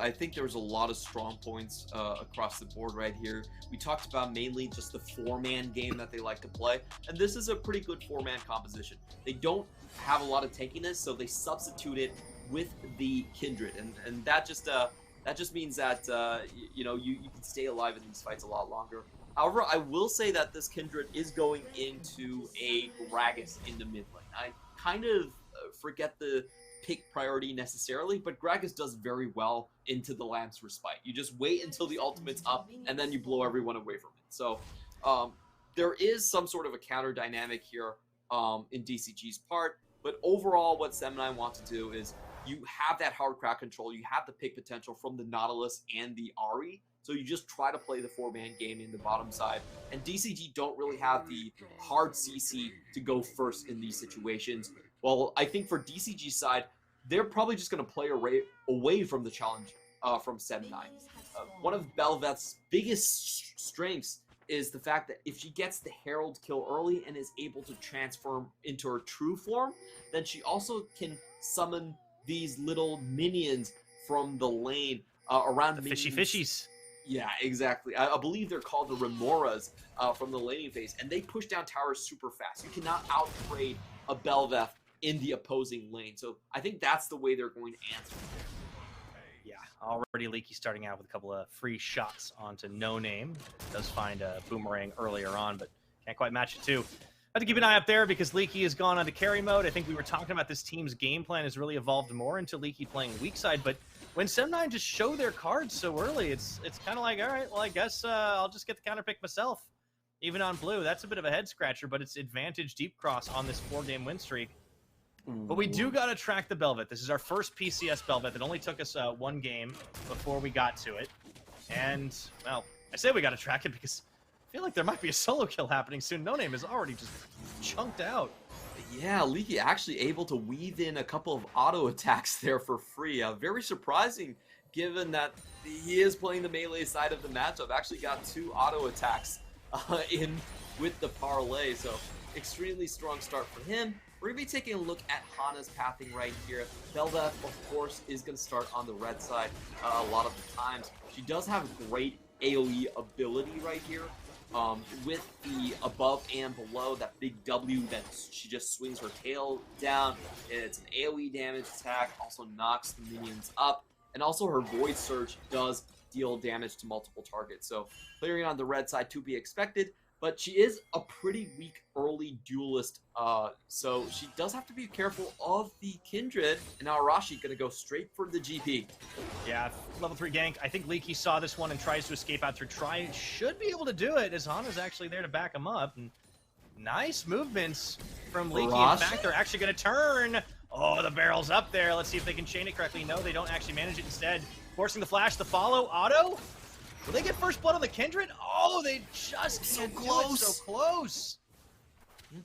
I think there's a lot of strong points across the board right here. We talked about mainly just the 4-man game that they like to play, and this is a pretty good 4-man composition. They don't have a lot of tankiness, so they substitute it with the Kindred, and that just means that you know, you can stay alive in these fights a lot longer. However, I will say that this Kindred is going into a Gragas in the mid lane. I kind of forget the pick priority necessarily, but Gragas does very well into the Lamb's Respite. You just wait until the ultimate's up, and then you blow everyone away from it. So there is some sort of a counter dynamic here in DCG's part, but overall what SEM9 wants to do is you have that hard crowd control, you have the pick potential from the Nautilus and the Ahri, so you just try to play the 4-man game in the bottom side, and DCG don't really have the hard CC to go first in these situations. Well, I think for DCG side, they're probably just going to play away from the challenge from SEM9. One of Bel'Veth's biggest strengths is the fact that if she gets the Herald kill early and is able to transform into her true form, then she also can summon these little minions from the lane around the fishies. Yeah, exactly. I believe they're called the Remoras from the laning phase, and they push down towers super fast. You cannot outtrade a Bel'Veth in the opposing lane. So I think that's the way they're going to answer. Yeah, already Leaky starting out with a couple of free shots onto No Name. Does find a boomerang earlier on, but can't quite match it too. Have to keep an eye up there because Leaky has gone onto carry mode. I think we were talking about this team's game plan has really evolved more into Leaky playing weak side, but when SEM9 just show their cards so early, it's kind of like, all right, well, I guess I'll just get the counter pick myself. Even on blue, that's a bit of a head scratcher, but it's advantage deep cross on this 4-game win streak. But we do got to track the Bel'Veth. This is our first PCS Bel'Veth. It only took us 1 game before we got to it. And, well, I say we got to track it because I feel like there might be a solo kill happening soon. No Name is already just chunked out. Yeah, Leaky actually able to weave in a couple of auto attacks there for free. Very surprising given that he is playing the melee side of the matchup. Actually got 2 auto attacks in with the parlay. So extremely strong start for him. We're going to be taking a look at Hana's pathing right here. Bel'Veth, of course, is going to start on the red side a lot of the times. She does have great AoE ability right here. With the above and below, that big W that she just swings her tail down. It's an AoE damage attack, also knocks the minions up, and also her Void Surge does deal damage to multiple targets. So clearing on the red side to be expected, but she is a pretty weak early duelist, so she does have to be careful of the Kindred, and now Arashi gonna go straight for the GP. Yeah, level 3 gank. I think Leaky saw this one and tries to escape out through try. Should be able to do it as Hana's actually there to back him up. And nice movements from Leaky. In fact, they're actually gonna turn. Oh, the barrel's up there. Let's see if they can chain it correctly. No, they don't actually manage it instead. Forcing the flash, the follow, auto. Will they get first blood on the Kindred? Oh, they just can't do it. So close.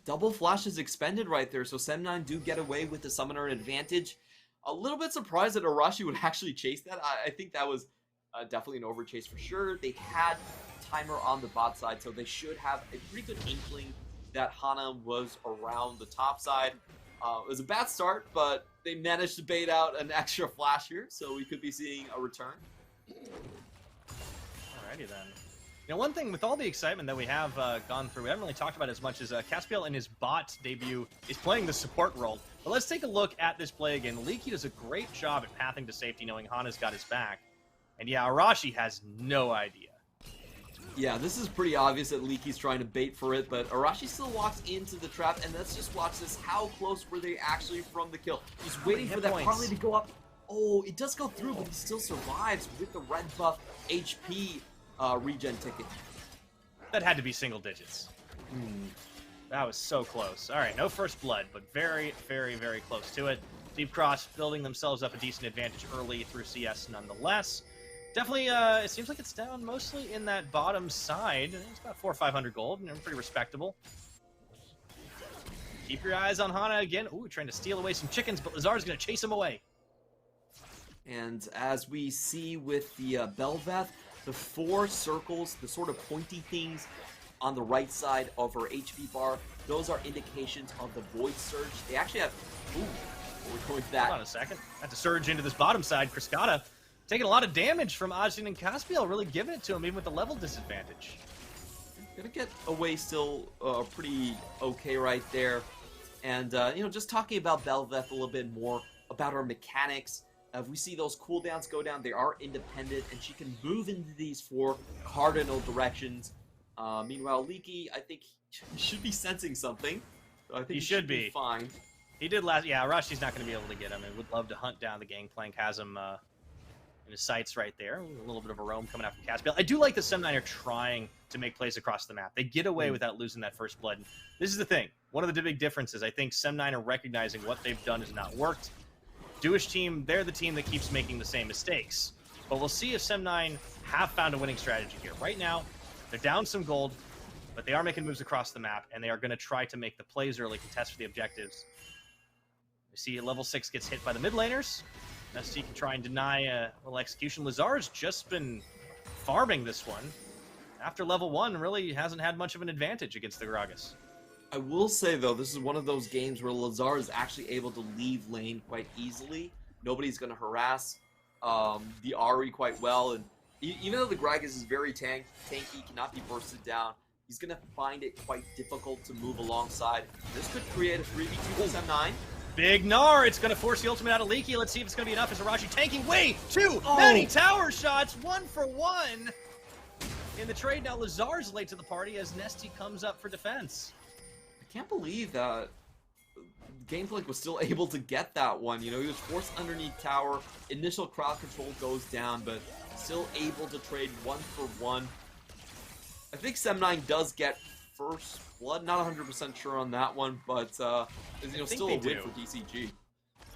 Double flash is expended right there, so SEM9 do get away with the summoner advantage. A little bit surprised that Arashi would actually chase that. I think that was definitely an overchase for sure. They had timer on the bot side, so they should have a pretty good inkling that Hana was around the top side. It was a bad start, but they managed to bait out an extra flash here, so we could be seeing a return. Alrighty then. You know, one thing with all the excitement that we have gone through, we haven't really talked about as much as Caspiel in his bot debut is playing the support role. But let's take a look at this play again. Leaky does a great job at pathing to safety, knowing Hana's got his back. And yeah, Arashi has no idea. Yeah, this is pretty obvious that Leaky's trying to bait for it, but Arashi still walks into the trap, and let's just watch this. How close were they actually from the kill? He's waiting for that parlay to go up. Oh, it does go through, but he still survives with the red buff HP regen ticket. That had to be single digits. That was so close. All right, no first blood, but very, very, very close to it. Deep Cross building themselves up a decent advantage early through CS nonetheless. Definitely, it seems like it's down mostly in that bottom side. It's about 400 or 500 gold, and pretty respectable. Keep your eyes on Hana again. Ooh, trying to steal away some chickens, but Lazar's going to chase him away. And as we see with the Bel'Veth, the 4 circles, the sort of pointy things on the right side of her HP bar, those are indications of the Void Surge. They actually have... Ooh, we're going to that. Hold on a second. Have to surge into this bottom side. Criscata taking a lot of damage from Ajin and Caspiel, really giving it to him, even with the level disadvantage. Gonna get away still pretty okay right there. And, you know, just talking about Bel'Veth a little bit more, about her mechanics. If we see those cooldowns go down, they are independent, and she can move into these 4 cardinal directions. Meanwhile, Leaky, I think, he should be sensing something. So I think he should be fine. He did last... Yeah, Arashi's not going to be able to get him. And would love to hunt down the Gangplank. Has him in his sights right there. A little bit of a roam coming out from Caspiel. I do like the SEM9 are trying to make plays across the map. They get away without losing that first blood. And this is the thing. One of the big differences, I think SEM9 are recognizing what they've done has not worked. Jewish team, they're the team that keeps making the same mistakes. But we'll see if SEM9 have found a winning strategy here. Right now, they're down some gold, but they are making moves across the map, and they are going to try to make the plays early, contest for the objectives. We see level 6 gets hit by the mid laners. ST can try and deny a little execution. Lazar's just been farming this one. After level 1, really hasn't had much of an advantage against the Gragas. I will say, though, this is one of those games where Lazar is actually able to leave lane quite easily. Nobody's going to harass the Ahri quite well. And even though the Gragas is very tanky, cannot be bursted down, he's going to find it quite difficult to move alongside. This could create a 3v2 with SEM9. Big Gnar, it's going to force the ultimate out of Leaky. Let's see if it's going to be enough as Arashi tanking way too many tower shots. 1 for 1 in the trade. Now Lazar's late to the party as Nesty comes up for defense. I can't believe that Gangplank was still able to get that one. You know, he was forced underneath tower. Initial crowd control goes down, but still able to trade 1 for 1. I think SEM9 does get first blood. Not 100% sure on that one, but you know, still a win for DCG.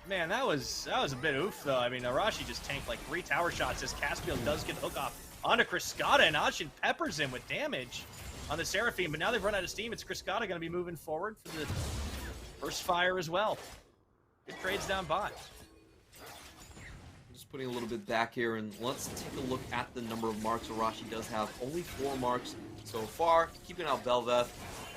Man, that was a bit oof though. I mean, Arashi just tanked like 3 tower shots as Caspiel does get the hook off onto Kriskata, and Ajin peppers him with damage on the Seraphine. But now they've run out of steam. It's Kriskata going to be moving forward for the first fire as well. Good trades down bot. Just putting a little bit back here, and let's take a look at the number of marks. Arashi does have only 4 marks so far, keeping out Bel'Veth,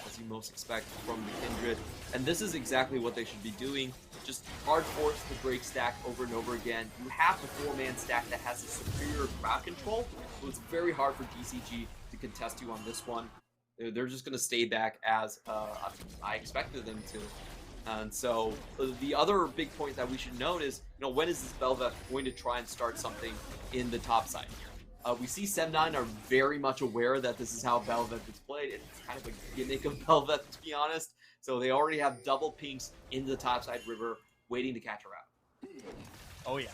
as you most expect from the Kindred. And this is exactly what they should be doing. Just hard force the break stack over and over again. You have the 4-man stack that has a superior crowd control, so it's very hard for DCG to contest you on this one. They're just going to stay back as I expected them to. And so the other big point that we should note is, you know, when is this Bel'Veth going to try and start something in the top side? We see SEM9 are very much aware that this is how Bel'Veth is played. It's kind of a gimmick of Bel'Veth, to be honest. So they already have double pinks in the topside river waiting to catch her out. Oh yeah,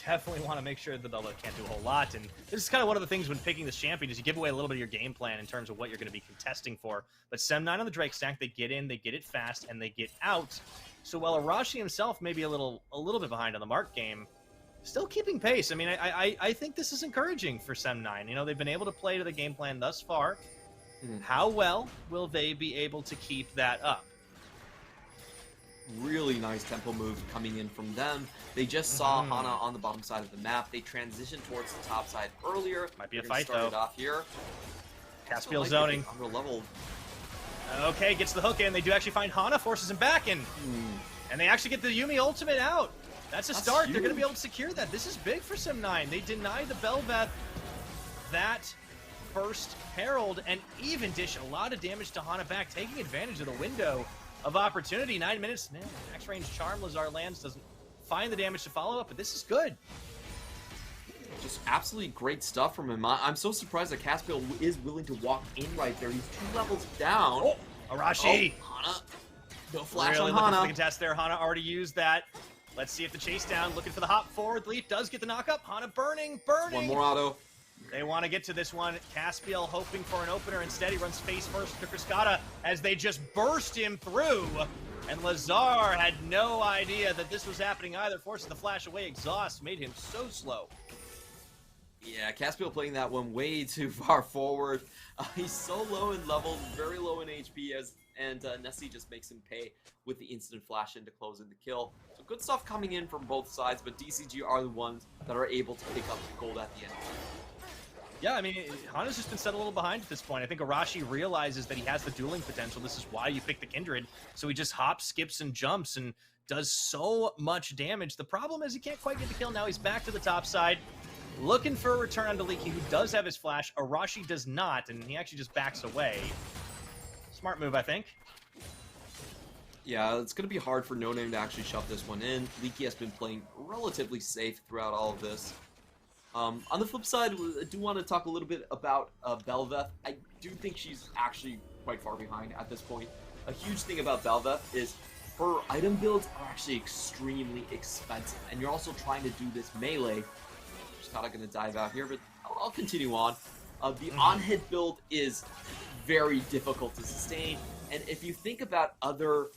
definitely want to make sure the Bel'Veth can't do a whole lot. And this is kind of one of the things when picking this champion is you give away a little bit of your game plan in terms of what you're going to be contesting for. But SEM9 on the Drake stack, they get in, they get it fast, and they get out. So while Arashi himself may be a little bit behind on the mark game, still keeping pace. I mean, I think this is encouraging for SEM9. You know, they've been able to play to the game plan thus far. How well will they be able to keep that up? Really nice tempo move coming in from them. They just saw Hana on the bottom side of the map. They transitioned towards the top side earlier. Might be a fight, though. Start it off here. Caspiel zoning. Under level. Okay, gets the hook in. They do actually find Hana, forces him back in. And they actually get the Yuumi ultimate out. That's a start. They're going to be able to secure that. This is big for SEM9. They deny the Bel'Veth that first Herald and even dish a lot of damage to Hana back, taking advantage of the window of opportunity. 9 minutes. Man, max range charm. Lazar lands, doesn't find the damage to follow up, but this is good. Just absolutely great stuff from him. I'm so surprised that Caspiel is willing to walk in right there. He's 2 levels down. Oh, Arashi. Oh, Hana. No flash really on Hana. Looking for the contest there. Hana already used that. Let's see if the chase down, looking for the hop forward. Leaf does get the knockup. Hana burning. One more auto. They want to get to this one. Caspiel hoping for an opener. Instead, he runs face first to Kriskata as they just burst him through. And Lazar had no idea that this was happening either. Forces the flash away. Exhaust made him so slow. Yeah, Caspiel playing that one way too far forward. He's so low in level, very low in HP, and Nessie just makes him pay with the instant flash in to close in the kill. So good stuff coming in from both sides, but DCG are the ones that are able to pick up the gold at the end. Yeah, I mean, Hana's just been set a little behind at this point. I think Arashi realizes that he has the dueling potential. This is why you pick the Kindred. So he just hops, skips, and jumps and does so much damage. The problem is he can't quite get the kill. Now he's back to the top side. Looking for a return onto Leaky, who does have his flash. Arashi does not, and he actually just backs away. Smart move, I think. Yeah, it's going to be hard for No Name to actually shove this one in. Leaky has been playing relatively safe throughout all of this. On the flip side, I do want to talk a little bit about Belveth. I do think she's actually quite far behind at this point. A huge thing about Belveth is her item builds are actually extremely expensive, and you're also trying to do this melee. Just kind of going to dive out here, but I'll continue on. The on-hit build is very difficult to sustain, and if you think about other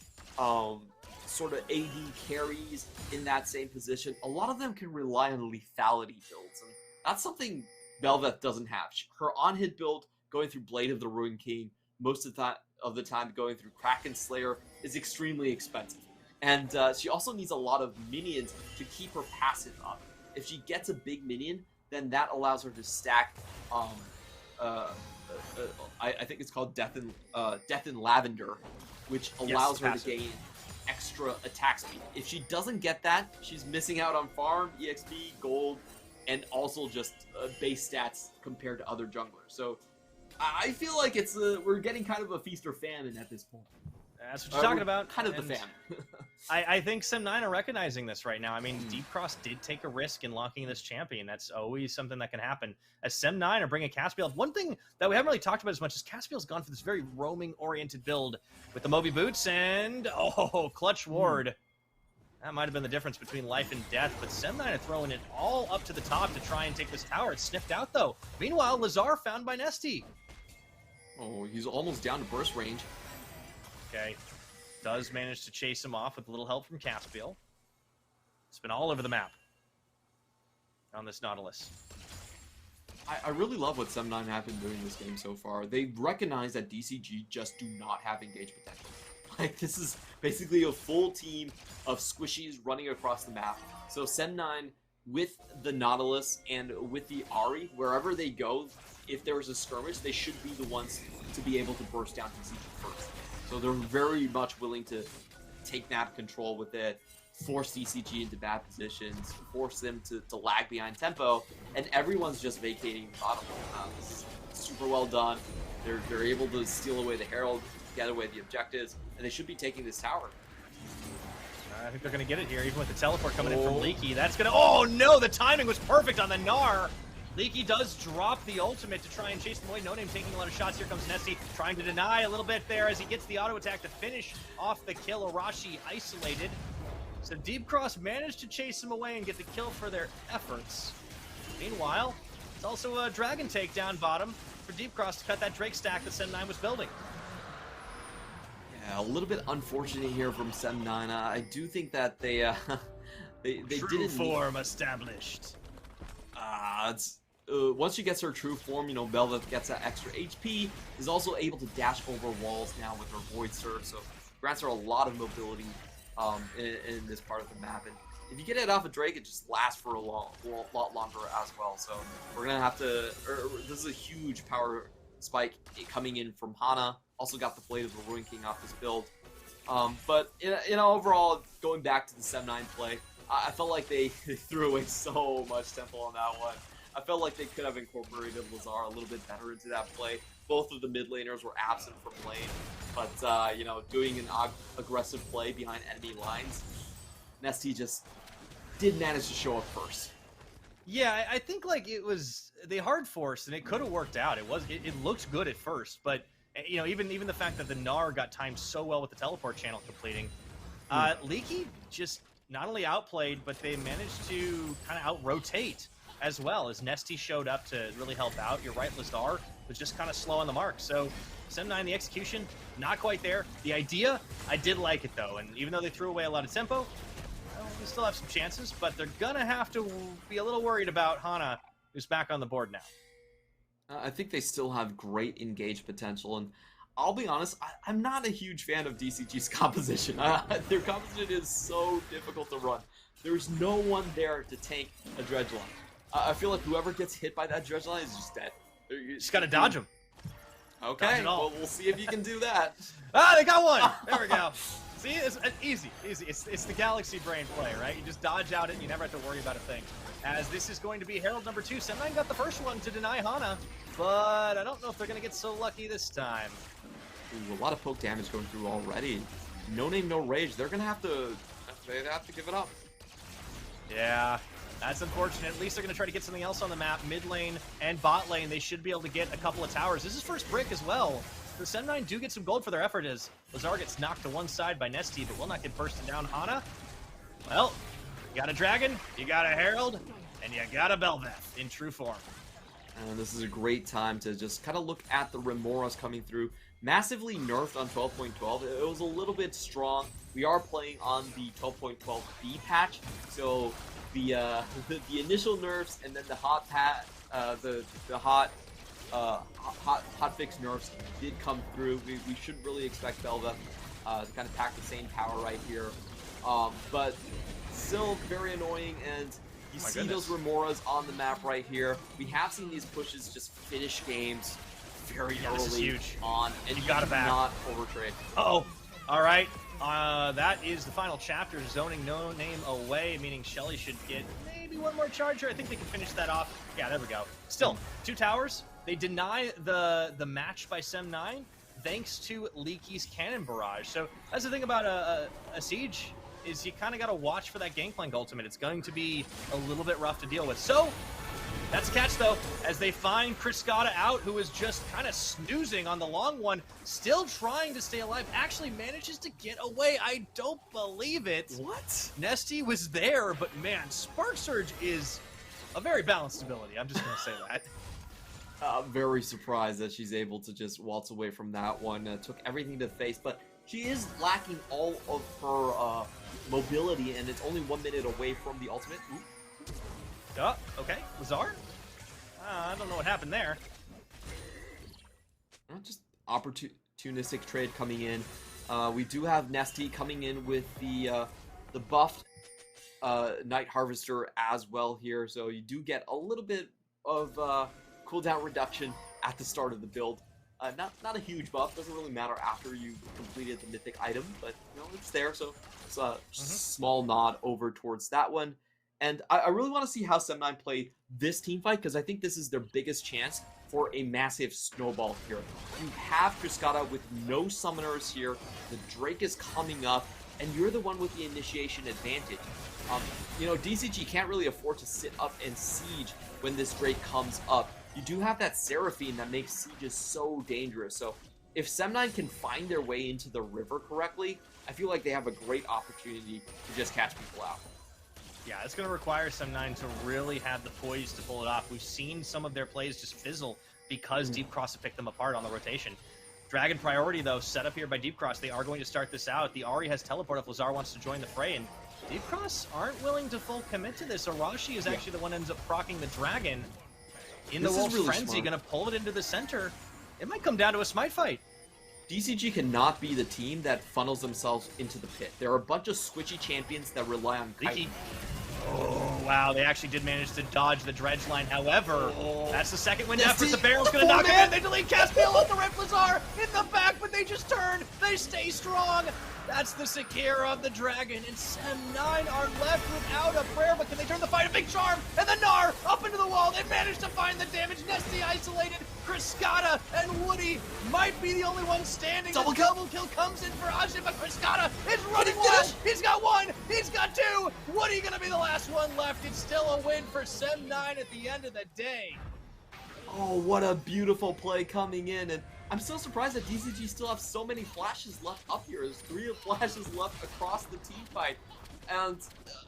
sort of AD carries in that same position, a lot of them can rely on lethality builds, and that's something Belveth doesn't have. Her on-hit build, going through Blade of the Ruined King, most of the time going through Kraken Slayer, is extremely expensive. And she also needs a lot of minions to keep her passive up. If she gets a big minion, then that allows her to stack, I think it's called Death in Lavender, which allows her to gain extra attack speed. If she doesn't get that, she's missing out on farm, EXP, gold, and also just base stats compared to other junglers. So I feel like it's we're getting kind of a feast or famine at this point. That's what you're talking about. Kind of the famine. I think SEM9 are recognizing this right now. I mean, Deep Cross did take a risk in locking this champion. That's always something that can happen. As SEM9 are bringing Caspiel, one thing that we haven't really talked about as much is Caspiel's gone for this very roaming-oriented build with the Moby Boots and, Clutch Ward. That might have been the difference between life and death, but SEM9 are throwing it all up to the top to try and take this tower. It's sniffed out, though. Meanwhile, Lazar found by Nesty. Oh, he's almost down to burst range. Okay. Does manage to chase him off with a little help from Caspiel. It's been all over the map on this Nautilus. I really love what SEM9 have been doing this game so far. They recognize that DCG just do not have engage potential. Like, this is basically a full team of squishies running across the map. So SEM9, with the Nautilus and with the Ahri, wherever they go, if there was a skirmish, they should be the ones to be able to burst down DCG first. So they're very much willing to take map control with it, force DCG into bad positions, force them to lag behind tempo, and everyone's just vacating bottom. This is super well done. They're able to steal away the Herald, get away the objectives, and they should be taking this tower. I think they're going to get it here, even with the teleport coming in from Leaky. That's going to... Oh, no! The timing was perfect on the Gnar! Leaky does drop the ultimate to try and chase them away. No Name taking a lot of shots. Here comes Nesty, trying to deny a little bit there as he gets the auto attack to finish off the kill. Arashi isolated. So Deep Cross managed to chase him away and get the kill for their efforts. Meanwhile, it's also a Dragon takedown bottom for Deep Cross to cut that Drake stack that SEM9 was building. Yeah, a little bit unfortunate here from SEM9. I do think that they True form established. Once she gets her true form, Belveth gets that extra HP, is also able to dash over walls now with her Void Surf, so grants her a lot of mobility in this part of the map. And if you get it off of Drake, it just lasts for a lot longer as well. So we're going to have to... this is a huge power spike coming in from Hana. Also got the Blade of the Ruined King off this build. But overall, going back to the SEM9 play, I felt like they threw away so much tempo on that one. I felt like they could have incorporated Lazar a little bit better into that play. Both of the mid laners were absent from lane, but doing an aggressive play behind enemy lines, Nesty just did manage to show up first. Yeah, I think like it was they hard forced and it could have worked out. It looked good at first, but even the fact that the Gnar got timed so well with the teleport channel completing, Leaky just not only outplayed, but they managed to kind of out-rotate as well as Nesty showed up to really help out. You're right, Lazar was just kind of slow on the mark. So SEM9, the execution, not quite there. The idea, I did like it though, and even though they threw away a lot of tempo, they still have some chances, but they're gonna have to be a little worried about Hana, who's back on the board now. I think they still have great engage potential, and I'll be honest, I'm not a huge fan of DCG's composition. Their composition is so difficult to run. There's no one there to tank a dredge line. I feel like whoever gets hit by that dredge line is just dead. You just gotta dodge him. Okay, well, we'll see if you can do that. They got one! There we go. See, it's easy. It's the Galaxy Brain play, right? You just dodge out it and you never have to worry about a thing. As this is going to be Herald number 2. SEM9 got the first one to deny Hana, but I don't know if they're going to get so lucky this time. Ooh, a lot of poke damage going through already. No name, no rage. They're going to have to give it up. Yeah, that's unfortunate. At least they're going to try to get something else on the map. Mid lane and bot lane, they should be able to get a couple of towers. This is first brick as well. The SEM9 do get some gold for their effort as Lazar gets knocked to one side by Nesty, but will not get bursted down. Hana, well, you got a Dragon, you got a Herald, and you got a Bel'Veth in true form. And this is a great time to just kind of look at the Remoras coming through. Massively nerfed on 12.12. It was a little bit strong. We are playing on the 12.12B patch, so the initial nerfs and then the hot fix nerfs did come through. We shouldn't really expect Bel'Veth to kind of pack the same power right here, but still very annoying. And you see those Remoras on the map right here. We have seen these pushes just finish games very early on, and you gotta not overtrade. Uh-oh. All right. That is the final chapter, zoning no name away, meaning Shelly should get maybe one more charger. I think they can finish that off. Yeah, there we go. Still, 2 towers. They deny the match by SEM9 thanks to Leaky's cannon barrage. So that's the thing about a siege, is you kind of got to watch for that Gangplank ultimate. It's going to be a little bit rough to deal with. So that's a catch, though, as they find Kriskata out, who is just kind of snoozing on the long one, still trying to stay alive, actually manages to get away. I don't believe it. What? Nesty was there, but man, Spark Surge is a very balanced ability. I'm just going to say that. Very surprised that she's able to just waltz away from that one. Took everything to face, but she is lacking all of her mobility, and it's only 1 minute away from the ultimate. Okay. Lazar? I don't know what happened there. Just opportunistic trade coming in. We do have Nesty coming in with the buffed Night Harvester as well here, so you do get a little bit of cooldown reduction at the start of the build. Not a huge buff, doesn't really matter after you completed the mythic item, but you know, it's there, so it's a small nod over towards that one. And I really want to see how SEM9 play this team fight, because I think this is their biggest chance for a massive snowball here. You have Kriskata with no summoners here, the Drake is coming up, and you're the one with the initiation advantage. You know, DCG can't really afford to sit up and siege when this Drake comes up. You do have that Seraphine that makes sieges so dangerous. So if SEM9 can find their way into the river correctly, I feel like they have a great opportunity to just catch people out. Yeah, it's going to require SEM9 to really have the poise to pull it off. We've seen some of their plays just fizzle because Deep Cross have picked them apart on the rotation. Dragon priority, though, set up here by Deep Cross. They are going to start this out. The Ahri has teleport if Lazar wants to join the fray, and Deep Cross aren't willing to full commit to this. Arashi is actually the one who ends up proccing the Dragon. In the Wolf's Frenzy, going to pull it into the center. It might come down to a smite fight. DCG cannot be the team that funnels themselves into the pit. There are a bunch of squishy champions that rely on Kite. Oh, wow, they actually did manage to dodge the dredge line. However, that's the second wind effort. The barrel's going to knock him in. They delete Caspiel on the Rip Lazar in the back, but they just turn. They stay strong. That's the Sekira of the Dragon, and SEM9 are left without a prayer, but can they turn the fight? A big charm, and the Gnar up into the wall. They managed to find the damage. Nesty isolated. Kriskata and Woody might be the only ones standing. Double kill comes in for Ajit, but Kriskata is running wild. He's got 1. He's got 2. Woody gonna be the last one left. It's still a win for SEM9 at the end of the day. Oh, what a beautiful play coming in, and I'm still surprised that DCG still have so many flashes left up here. There's 3 flashes left across the team fight. And,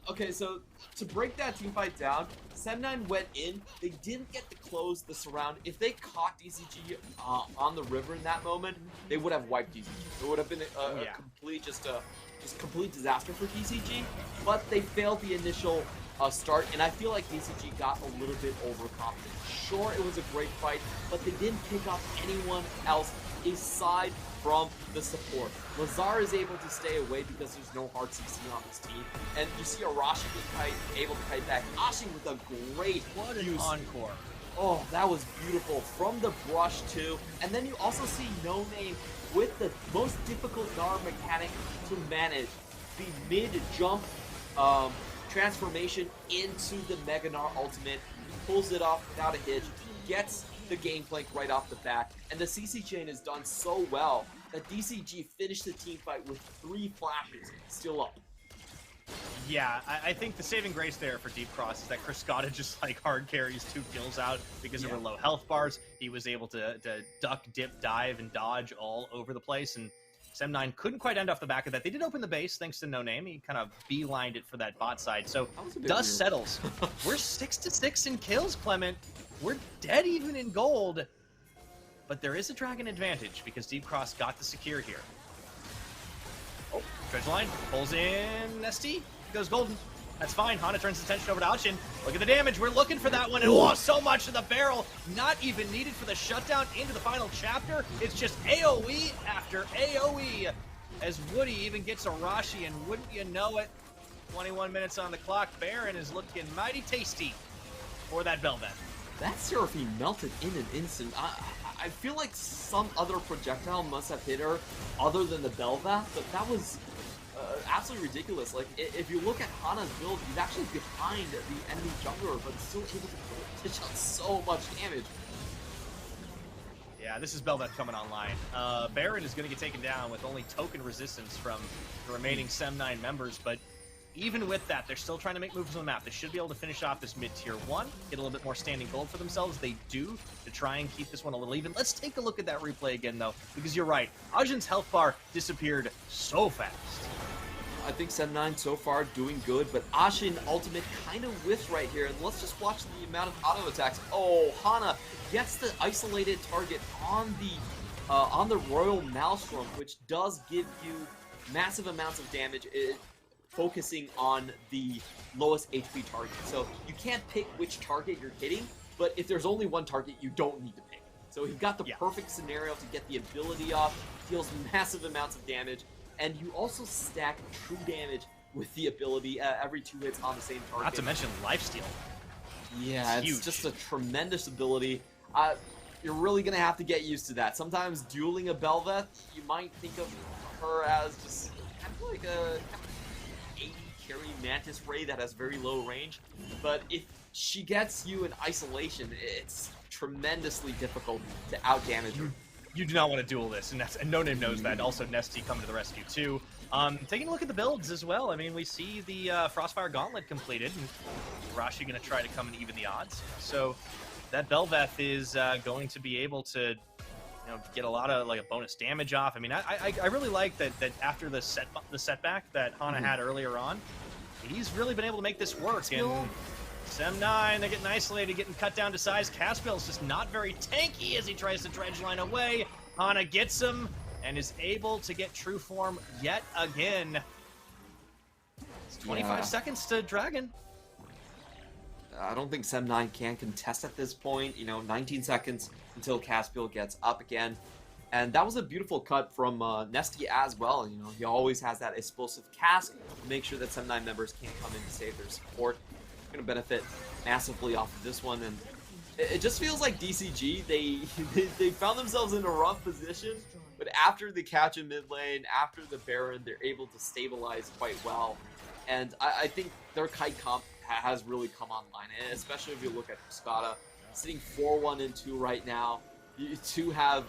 okay, so to break that team fight down, SEM9 went in. They didn't get to close the surround. If they caught DCG on the river in that moment, they would have wiped DCG. It would have been a complete disaster for DCG. But they failed the initial start, and I feel like DCG got a little bit overconfident. Sure, it was a great fight, but they didn't pick up anyone else aside from the support. Lazar is able to stay away because there's no hard CC on this team, and you see Arashi able to kite back. Ashi with a great encore. Oh, that was beautiful from the brush too. And then you also see No Name with the most difficult Gnar mechanic to manage. The mid-jump transformation into the Mega Gnar ultimate. He pulls it off without a hitch, gets the game plank right off the bat, and the CC chain is done so well that DCG finished the team fight with 3 flashes still up. Yeah, I think the saving grace there for Deep Cross is that Criscata just like hard carries 2 kills out because there were low health bars. He was able to duck, dip, dive, and dodge all over the place, and SEM9 couldn't quite end off the back of that. They did open the base thanks to No Name. He kind of beelined it for that bot side. So dust settles. We're 6-6 in kills, Clement. We're dead even in gold. But there is a dragon advantage because Deep Cross got the secure here. Oh, dredge line pulls in ST, goes golden. That's fine. Hana turns his attention over to Achin. Look at the damage. We're looking for that one. And oh, so much of the barrel. Not even needed for the shutdown into the final chapter. It's just AoE after AoE. As Woody even gets a Rashi, and wouldn't you know it, 21 minutes on the clock. Baron is looking mighty tasty for that Bel'Veth. That Seraphine melted in an instant. I feel like some other projectile must have hit her other than the Bel'Veth, but that was absolutely ridiculous. Like, if you look at Hana's build, he's actually behind the enemy jungler, but still able to dish out so much damage. Yeah, this is Bel'Veth coming online. Baron is going to get taken down with only token resistance from the remaining SEM9 members, but even with that, they're still trying to make moves on the map. They should be able to finish off this mid-tier 1, get a little bit more standing gold for themselves. They do, to try and keep this one a little even. Let's take a look at that replay again, though, because you're right. Ajin's health bar disappeared so fast. I think SEM9 so far doing good, but Ashin ultimate kind of whiffs right here, and let's just watch the amount of auto attacks. Oh, Hana gets the isolated target on the Royal Maelstrom, which does give you massive amounts of damage, focusing on the lowest HP target. So you can't pick which target you're hitting, but if there's only one target, you don't need to pick. So he got the perfect scenario to get the ability off, deals massive amounts of damage, and you also stack true damage with the ability every 2 hits on the same target. Not to mention lifesteal. Yeah, it's just a tremendous ability. You're really going to have to get used to that. Sometimes dueling a Bel'Veth, you might think of her as just kind of like a 80 carry Mantis Ray that has very low range. But if she gets you in isolation, it's tremendously difficult to outdamage her. You do not want to duel this, and No Name knows that. Also, Nesty coming to the rescue, too. Taking a look at the builds as well. I mean, we see the Frostfire Gauntlet completed, and Rashi going to try to come and even the odds. So that Bel'Veth is going to be able to, get a lot of like a bonus damage off. I mean, I really like that after the setback that Hana had earlier on, he's really been able to make this work. And SEM9, they're getting isolated, getting cut down to size. Caspill's just not very tanky as he tries to dredge line away. Hana gets him and is able to get true form yet again. It's 25 seconds to Dragon. I don't think SEM9 can contest at this point. 19 seconds until Caspill gets up again. And that was a beautiful cut from Nesty as well. He always has that explosive cast to make sure that SEM9 members can't come in to save their support. Going to benefit massively off of this one, and it just feels like DCG, they found themselves in a rough position, but after the catch in mid lane, after the Baron, they're able to stabilize quite well, and I think their kite comp has really come online, and especially if you look at Criscata, sitting 4-1 and 2 right now. You two have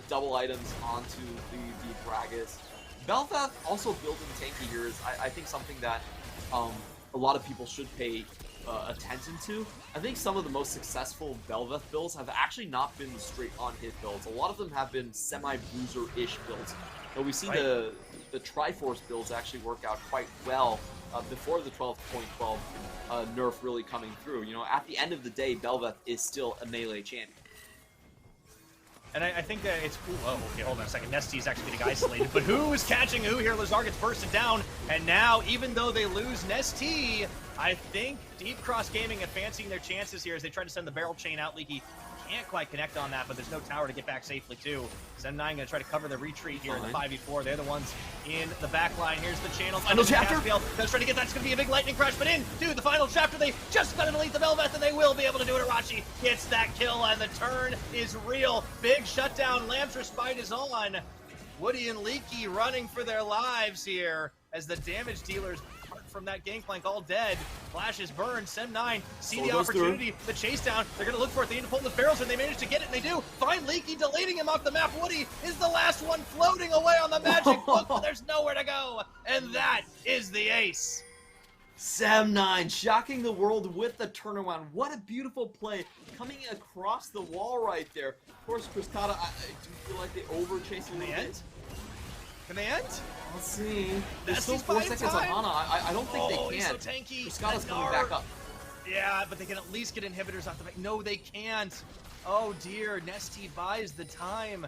double items onto the Gragas. Bel'Veth also building tanky here is I think something that a lot of people should pay attention to. I think some of the most successful Bel'Veth builds have actually not been straight on hit builds. A lot of them have been semi-bruiser-ish builds. But we see the Triforce builds actually work out quite well before the 12.12 nerf really coming through. At the end of the day, Bel'Veth is still a melee champion. And I think that it's... Oh, okay, hold on a second. Nesty is actually getting isolated, but who is catching who here? Lazar gets bursted down, and now, even though they lose Nesty, I think Deep Cross Gaming are fancying their chances here as they try to send the barrel chain out. Leaky can't quite connect on that, but there's no tower to get back safely, too. SEM9 going to try to cover the retreat here in the 5v4. They're the ones in the back line. Here's the channel. Final chapter. They're trying to get that. It's going to be a big lightning crash, but into the final chapter. They just got underneath the Velvet, and they will be able to do it. Arashi gets that kill, and the turn is real. Big shutdown. Lamb's Respite is on. Woody and Leaky running for their lives here as the damage dealers from that gangplank all dead. Flashes burn. SEM9 see the opportunity. The chase down. They're going to look for it. They need to pull the barrels, and they manage to get it, and they do. Find Leaky, deleting him off the map. Woody is the last one floating away on the magic book, but there's nowhere to go. And that is the ace. SEM9 shocking the world with the turnaround. What a beautiful play coming across the wall right there. Of course, Cruzcata, I do feel like they overchased a little bit. Can they end? Let's see. There's still 4 seconds on Hana. I don't think they can. He's so tanky. Cruzcata's coming back up. Yeah, but they can at least get inhibitors off the back. No, they can't. Oh dear, Nesty buys the time.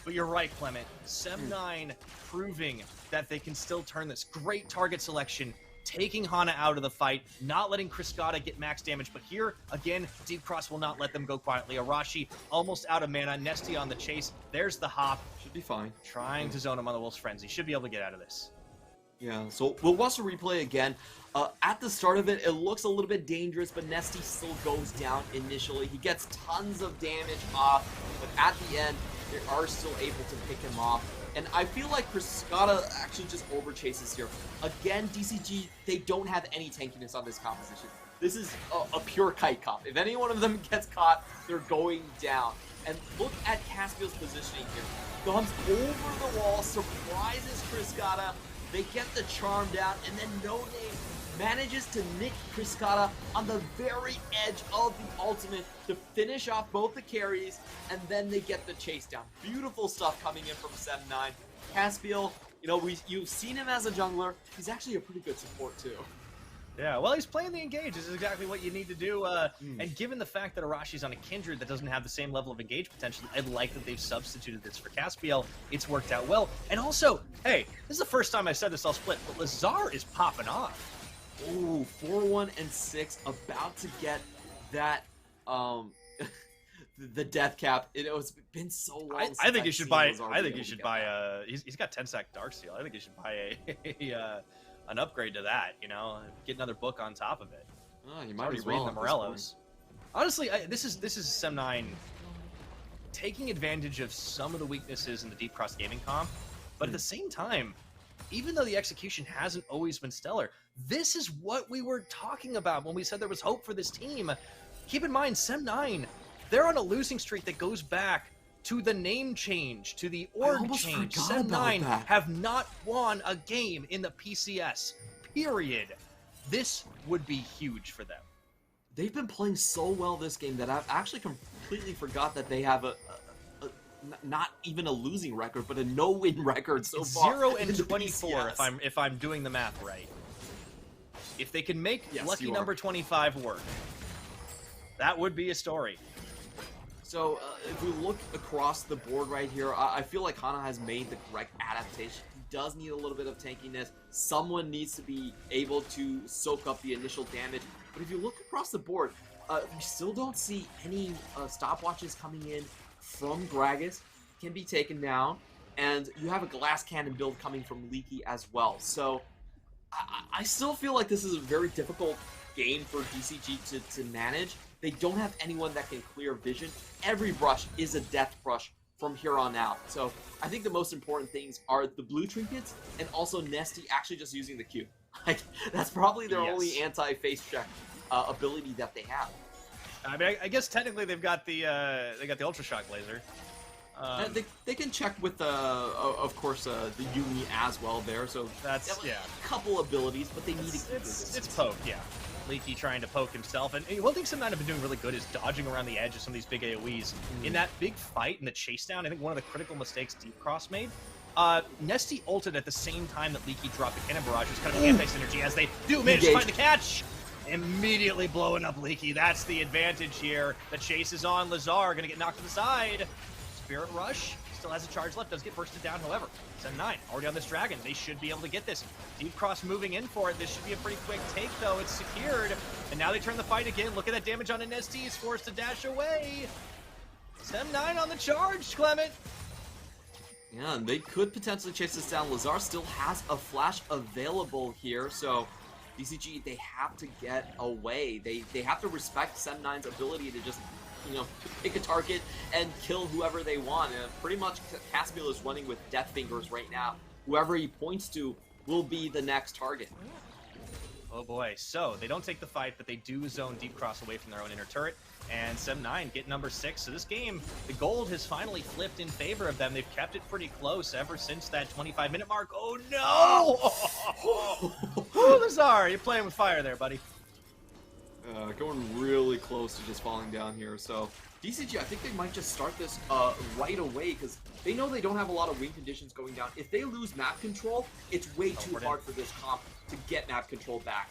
But you're right, Clement. SEM9 proving that they can still turn this. Great target selection. Taking Hana out of the fight, not letting Cruzcata get max damage, but here, again, Deep Cross will not let them go quietly. Arashi almost out of mana, Nesty on the chase, there's the hop. Should be fine. Trying to zone him on the Wolf's Frenzy, should be able to get out of this. Yeah, so we'll watch the replay again. At the start of it, it looks a little bit dangerous, but Nesty still goes down initially. He gets tons of damage off, but at the end, they are still able to pick him off. And I feel like Cruzcata actually just overchases here. Again, DCG, they don't have any tankiness on this composition. This is a pure kite cop. If any one of them gets caught, they're going down. And look at Caspiel's positioning here. Comes over the wall, surprises Cruzcata. They get the charm down, and then No Name manages to nick Cruzcata on the very edge of the ultimate to finish off both the carries, and then they get the chase down. Beautiful stuff coming in from SEM9. Caspiel, you know, you've seen him as a jungler. He's actually a pretty good support too. Yeah, well, he's playing the engage. This is exactly what you need to do. And given the fact that Arashi's on a Kindred that doesn't have the same level of engage potential, I like that they've substituted this for Caspiel. It's worked out well. And also, hey, this is the first time I said this all split, but Lazar is popping off. Ooh, 4-1-6, about to get that, the death cap. It's been so long since I think you should buy. Lazar I think you should buy. He's got 10-stack Darksteel. I think you should buy an upgrade to that. You know, get another book on top of it. Oh, you might be reading the Morellos. Honestly, this is SEM9 taking advantage of some of the weaknesses in the Deep Cross Gaming comp, but at the same time, even though the execution hasn't always been stellar, this is what we were talking about when we said there was hope for this team. Keep in mind, SEM9, they're on a losing streak that goes back to the name change, to the org change. SEM9 have not won a game in the PCS, period. This would be huge for them. They've been playing so well this game that I've actually completely forgot that they have not even a losing record, but a no-win record so far. 0-24 if I'm doing the math right. If they can make lucky number 25 work, that would be a story. So if we look across the board right here, I feel like Hana has made the correct adaptation. He does need a little bit of tankiness. Someone needs to be able to soak up the initial damage. But if you look across the board, we still don't see any stopwatches coming in from Gragas. Can be taken down. And you have a glass cannon build coming from Leaky as well. So I still feel like this is a very difficult game for DCG to manage. They don't have anyone that can clear vision. Every brush is a death brush from here on out. So I think the most important things are the blue trinkets and also Nesty actually just using the Q. Like, that's probably their only anti-face check ability that they have. I mean, I guess technically they've got the Ultra Shock Laser. They can check with of course the Yumi as well there. So that's a couple abilities, but they need to. It's poke, yeah. Leaky trying to poke himself, and one thing SEM9 have been doing really good is dodging around the edge of some of these big AoEs. In that big fight in the chase down, I think one of the critical mistakes Deep Cross made. Nesty ulted at the same time that Leaky dropped the cannon barrage. It was kind of anti-synergy as they do manage to find the catch. Immediately blowing up Leaky. That's the advantage here. The chase is on. Lazar going to get knocked to the side. Spirit Rush still has a charge left, does get bursted down, however. SEM9 already on this Dragon. They should be able to get this. Deep Cross moving in for it. This should be a pretty quick take, though. It's secured. And now they turn the fight again. Look at that damage on an ST. He's forced to dash away. SEM9 on the charge, Clement. Yeah, and they could potentially chase this down. Lazar still has a flash available here, so DCG, they have to get away. They have to respect SEM9's ability to just, you know, pick a target and kill whoever they want. Pretty much, Caspiel is running with death fingers right now. Whoever he points to will be the next target. Oh boy, so they don't take the fight, but they do zone Deep Cross away from their own inner turret, and SEM9 get number 6. So this game, the gold has finally flipped in favor of them. They've kept it pretty close ever since that 25-minute mark. Oh no! Oh, Lazar, you're playing with fire there, buddy. Going really close to just falling down here. So DCG, I think they might just start this right away because they know they don't have a lot of win conditions going down. If they lose map control, it's way too hard for this comp to get map control back.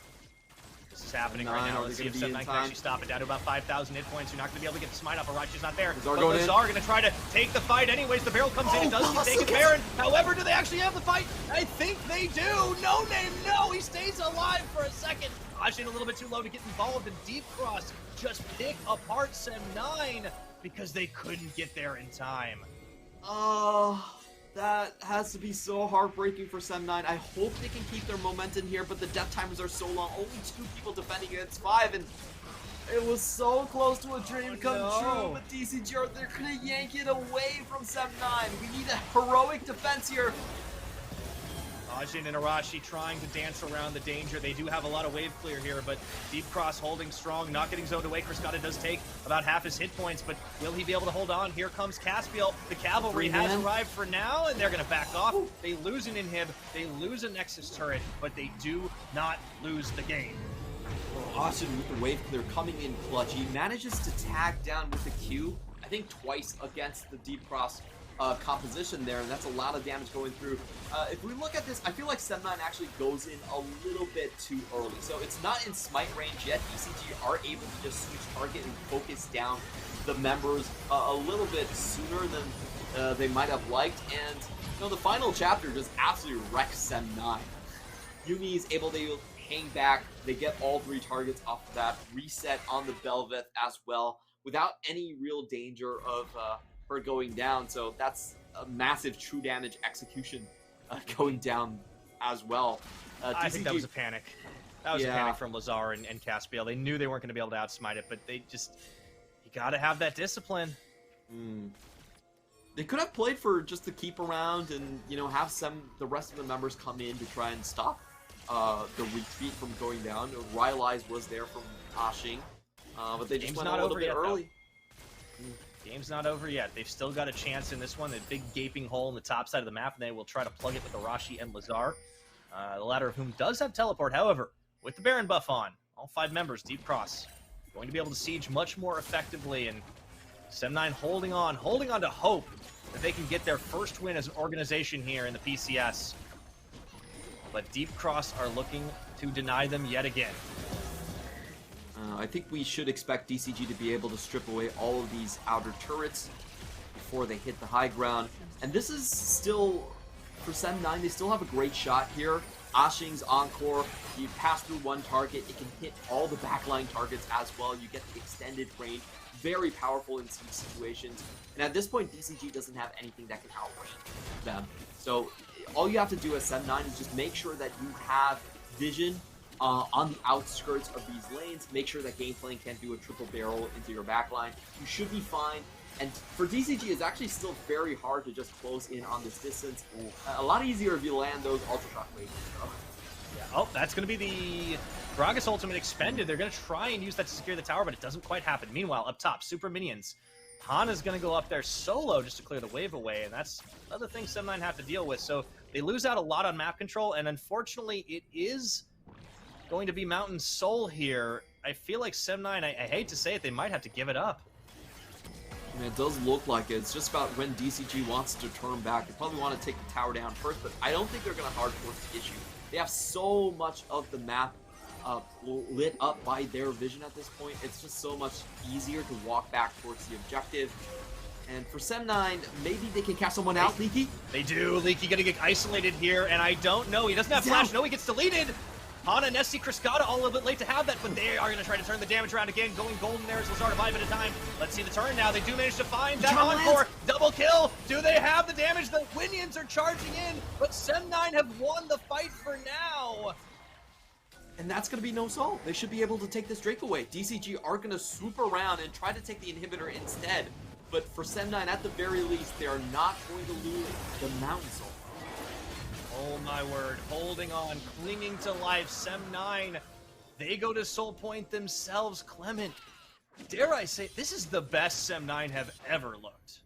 This is happening right now. Let's see if SEM9 can actually stop it. Down to about 5,000 hit points. You're not going to be able to get the smite off. Arachi's not there. But Lazar going to try to take the fight anyways. The barrel comes in. It does keep taking Baron. However, do they actually have the fight? I think they do. No name, no. He stays alive for a second. Ashin a little bit too low to get involved. And Deep Cross just pick apart SEM9 because they couldn't get there in time. That has to be so heartbreaking for SEM9. I hope they can keep their momentum here, but the death timers are so long. Only 2 people defending against 5, and it was so close to a dream come true. But DCG, they're gonna yank it away from SEM9. We need a heroic defense here. Ajin and Arashi trying to dance around the danger. They do have a lot of wave clear here, but Deep Cross holding strong, not getting zoned away. Cryscata does take about half his hit points, but will he be able to hold on? Here comes Caspiel. The cavalry has arrived for now, and they're going to back off. They lose an inhib, they lose a Nexus turret, but they do not lose the game. Austin with the wave clear coming in clutch. He manages to tag down with the Q, I think twice against the Deep Cross composition there, and that's a lot of damage going through. If we look at this, I feel like SEM9 actually goes in a little bit too early. So it's not in smite range yet. DCG are able to just switch target and focus down the members a little bit sooner than they might have liked. And you know, the final chapter just absolutely wrecks SEM9. Yumi is able to hang back. They get all 3 targets off of that. Reset on the Belveth as well without any real danger of her going down, so that's a massive true damage execution going down as well. I think that was a panic. That was a panic from Lazar and Caspiel. They knew they weren't going to be able to outsmite it, but they just, you got to have that discipline. They could have played for just to keep around and, you know, have the rest of the members come in to try and stop the retreat from going down. Rylai's was there from Ashing, but they just went a little bit early. Game's not over yet. They've still got a chance in this one. The big gaping hole in the top side of the map, and they will try to plug it with Arashi and Lazar. The latter of whom does have teleport. However, with the Baron buff on, all 5 members, Deep Cross, going to be able to siege much more effectively, and SEM9 holding on to hope that they can get their first win as an organization here in the PCS. But Deep Cross are looking to deny them yet again. I think we should expect DCG to be able to strip away all of these outer turrets before they hit the high ground. And this is still, for SEM9, they still have a great shot here. Ashing's Encore, you pass through 1 target, it can hit all the backline targets as well. You get the extended range, very powerful in some situations. And at this point, DCG doesn't have anything that can outrange them. So all you have to do as SEM9 is just make sure that you have vision on the outskirts of these lanes. Make sure that Gameplan can't do a triple barrel into your backline. You should be fine. And for DCG, it's actually still very hard to just close in on this distance. A lot easier if you land those Ultra Shock waves. Yeah. Oh, that's going to be the Gragas ultimate expended. They're going to try and use that to secure the tower, but it doesn't quite happen. Meanwhile, up top, Super Minions. Hana's going to go up there solo just to clear the wave away, and that's another thing SEM9 have to deal with. So they lose out a lot on map control, and unfortunately, it is going to be Mountain Soul here. I feel like SEM9, I hate to say it, they might have to give it up. I mean, it does look like it. It's just about when DCG wants to turn back. They probably want to take the tower down first, but I don't think they're going to hard force the issue. They have so much of the map lit up by their vision at this point. It's just so much easier to walk back towards the objective. And for SEM9, maybe they can catch someone out, Leaky. They do. Leaky gonna get isolated here, and I don't know. He doesn't have flash. Down. No, he gets deleted. Hana and SC Criscata all a little bit late to have that, but they are going to try to turn the damage around again. Going golden there as Lazard 5 at a time. Let's see the turn now. They do manage to find that encore. Double kill. Do they have the damage? The Winions are charging in, but SEM9 have won the fight for now. And that's going to be no solve. They should be able to take this Drake away. DCG are going to swoop around and try to take the inhibitor instead. But for SEM9, at the very least, they are not going to lose the Mountain Soul. Oh my word, holding on, clinging to life, SEM9, they go to Soul Point themselves. Clement, dare I say, this is the best SEM9 have ever looked.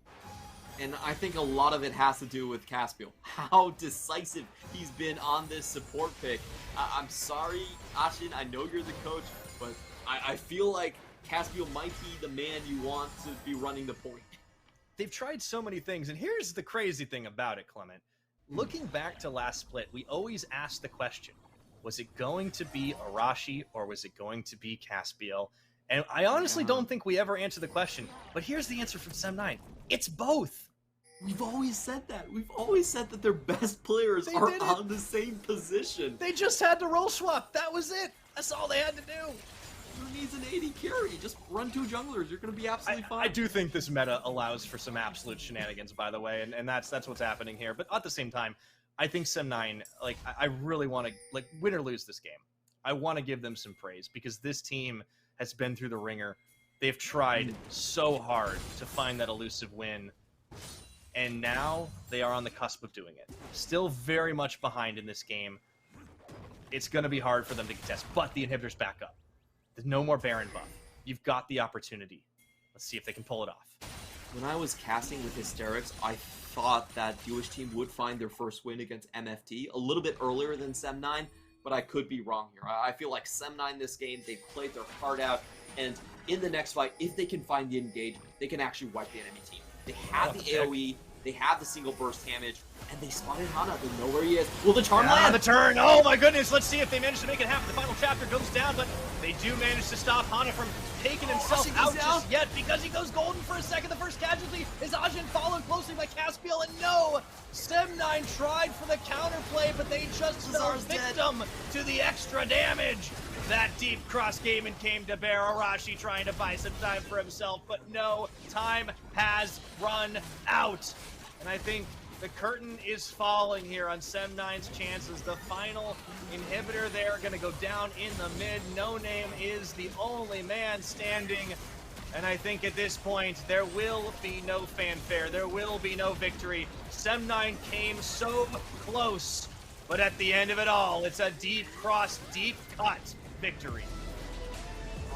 And I think a lot of it has to do with Caspiel. How decisive he's been on this support pick. I'm sorry, Ashin, I know you're the coach, but I feel like Caspiel might be the man you want to be running the point. They've tried so many things, and here's the crazy thing about it, Clement. Looking back to last split, we always asked the question, was it going to be Arashi or was it going to be Caspiel? And I honestly don't think we ever answered the question, but here's the answer from SEM9. It's both. We've always said that. We've always said that their best players are on the same position. They just had to role swap. That was it. That's all they had to do. Who needs an AD carry? Just run 2 junglers. You're going to be absolutely fine. I do think this meta allows for some absolute shenanigans, by the way, and that's what's happening here. But at the same time, I think SEM9, like, I really want to, like, win or lose this game. I want to give them some praise because this team has been through the ringer. They've tried so hard to find that elusive win, and now they are on the cusp of doing it. Still very much behind in this game. It's going to be hard for them to contest, but the inhibitor's back up. There's no more Baron buff. You've got the opportunity. Let's see if they can pull it off. When I was casting with Hysterics, I thought that Jewish team would find their first win against MFT a little bit earlier than SEM9, but I could be wrong here. I feel like SEM9 this game, they played their heart out, and in the next fight, if they can find the engage, they can actually wipe the enemy team. They have the AoE, they have the single burst damage, and they spotted Hana. They know where he is. Will the charm land? The turn. Oh my goodness. Let's see if they manage to make it happen. The final chapter goes down, but they do manage to stop Hana from taking himself out just yet because he goes golden for a second. The first casualty is Ajin, followed closely by Caspiel, and no! SEM9 tried for the counterplay, but they just fell victim to the extra damage. That deep cross game and came to bear. Arashi trying to buy some time for himself, but no, time has run out. And I think the curtain is falling here on SEM9's chances. The final inhibitor there going to go down in the mid. No Name is the only man standing. And I think at this point, there will be no fanfare. There will be no victory. SEM9 came so close. But at the end of it all, it's a deep cross, deep cut victory.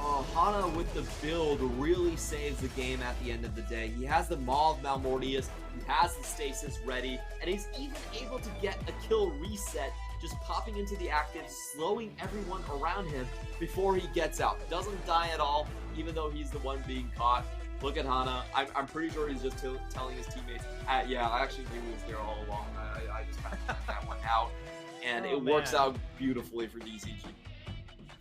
Oh, Hana with the build really saves the game at the end of the day. He has the Maw of Malmortius, he has the Stasis ready, and he's even able to get a kill reset, just popping into the active, slowing everyone around him before he gets out. Doesn't die at all, even though he's the one being caught. Look at Hana. I'm pretty sure he's just telling his teammates, yeah, I actually knew he was there all along. I just had to get that one out. And it works out beautifully for DCG.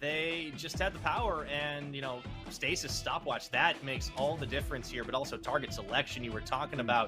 They just had the power, and, you know, Stasis stopwatch, that makes all the difference here, but also target selection you were talking about.